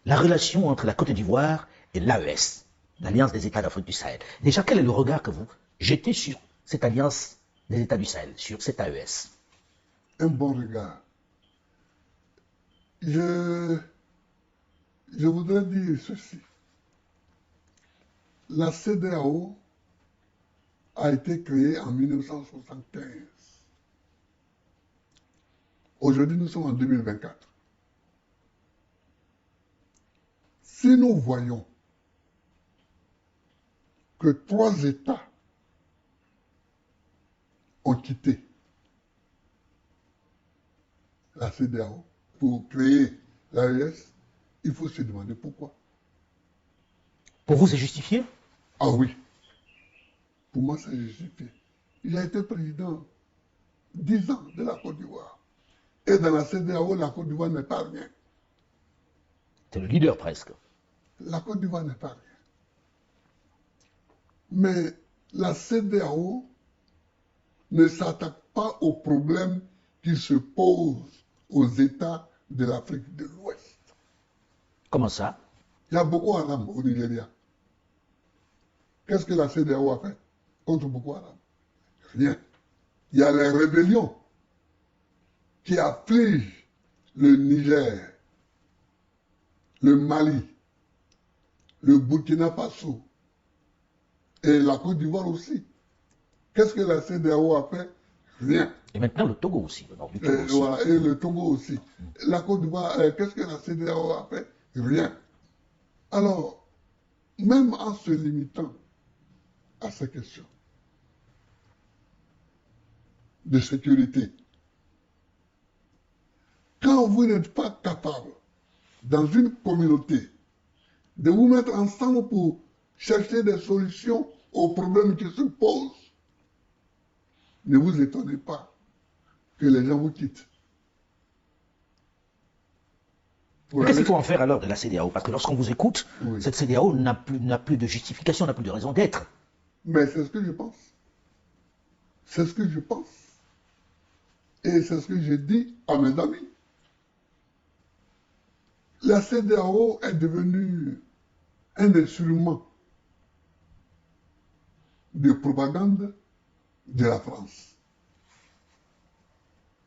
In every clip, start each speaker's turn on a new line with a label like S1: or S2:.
S1: la relation entre la Côte d'Ivoire et l'AES, l'Alliance des États d'Afrique du Sahel. Déjà, quel est le regard que vous jetez sur cette Alliance des États du Sahel, sur cette AES?
S2: Un bon regard. Je voudrais dire ceci. La CEDEAO a été créée en 1975. Aujourd'hui, nous sommes en 2024. Si nous voyons que 3 États ont quitté la CEDEAO pour créer l'AES, il faut se demander pourquoi.
S1: Pour vous, c'est justifié?
S2: Ah oui, pour moi, c'est justifié. Il a été président 10 ans de la Côte d'Ivoire. Et dans la CEDEAO, la Côte d'Ivoire n'est pas rien.
S1: C'est le leader presque.
S2: La Côte d'Ivoire n'est pas rien. Mais la CEDEAO ne s'attaque pas aux problèmes qui se posent aux États de l'Afrique de l'Ouest.
S1: Comment ça?
S2: Il y a Boko Haram au Nigeria. Qu'est-ce que la CEDEAO a fait contre Boko Haram? Rien. Il y a les rébellions qui affligent le Niger, le Mali, le Burkina Faso et la Côte d'Ivoire aussi. Qu'est-ce que la CEDEAO a fait? Rien.
S1: Et maintenant le Togo aussi, le nord du Togo aussi.
S2: Voilà, et le Togo aussi. La Côte d'Ivoire, qu'est-ce que la CEDEAO a fait? Rien. Alors, même en se limitant à ces questions de sécurité, quand vous n'êtes pas capable, dans une communauté, de vous mettre ensemble pour chercher des solutions aux problèmes qui se posent, ne vous étonnez pas que les gens vous quittent.
S1: Qu'est-ce qu'il faut en faire alors de la CEDEAO? Parce que lorsqu'on vous écoute,
S2: Oui.
S1: cette CEDEAO n'a plus de justification, n'a plus de raison d'être.
S2: Mais c'est ce que je pense. C'est ce que je pense. Et c'est ce que j'ai dit à mes amis. La CEDEAO est devenue un instrument de propagande de la France.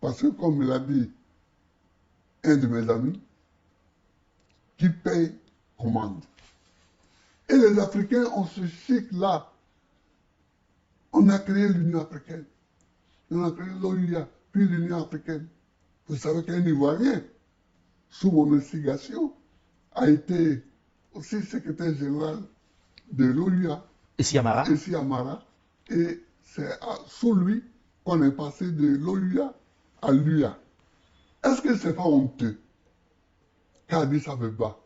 S2: Parce que, comme l'a dit un de mes amis, qui paye commande. Et les Africains ont ce cycle-là. On a créé l'Union africaine. On a créé l'OUA, puis l'Union africaine. Vous savez qu'un Ivoirien, sous mon instigation, a été aussi secrétaire général de l'OUA.
S1: Ici Amara?
S2: Ici Amara. Et c'est sous lui qu'on est passé de l'OUA à l'UA. Est-ce que c'est pas honteux qu'à Addis Abeba,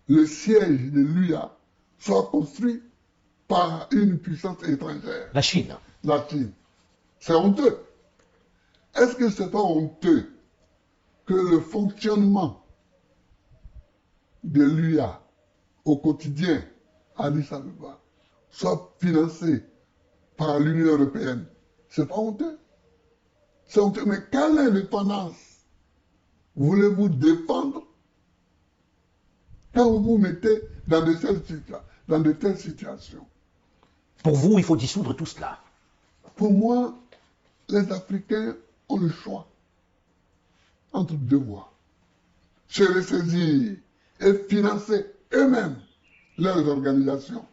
S2: le siège de l'UA soit construit par une puissance étrangère?
S1: La Chine.
S2: La Chine. C'est honteux. Est-ce que c'est pas honteux que le fonctionnement de l'UA au quotidien à Addis Abeba soit financé par l'Union européenne? C'est pas honteux. C'est honteux. Mais quelle indépendance voulez-vous défendre quand vous vous mettez dans de telles situations?
S1: Pour vous, il faut dissoudre tout cela.
S2: Pour moi, les Africains ont le choix entre deux voies. Se ressaisir et financer eux-mêmes leurs organisations,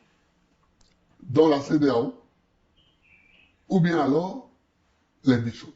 S2: dont la CEDEAO, ou bien alors les dissoudre.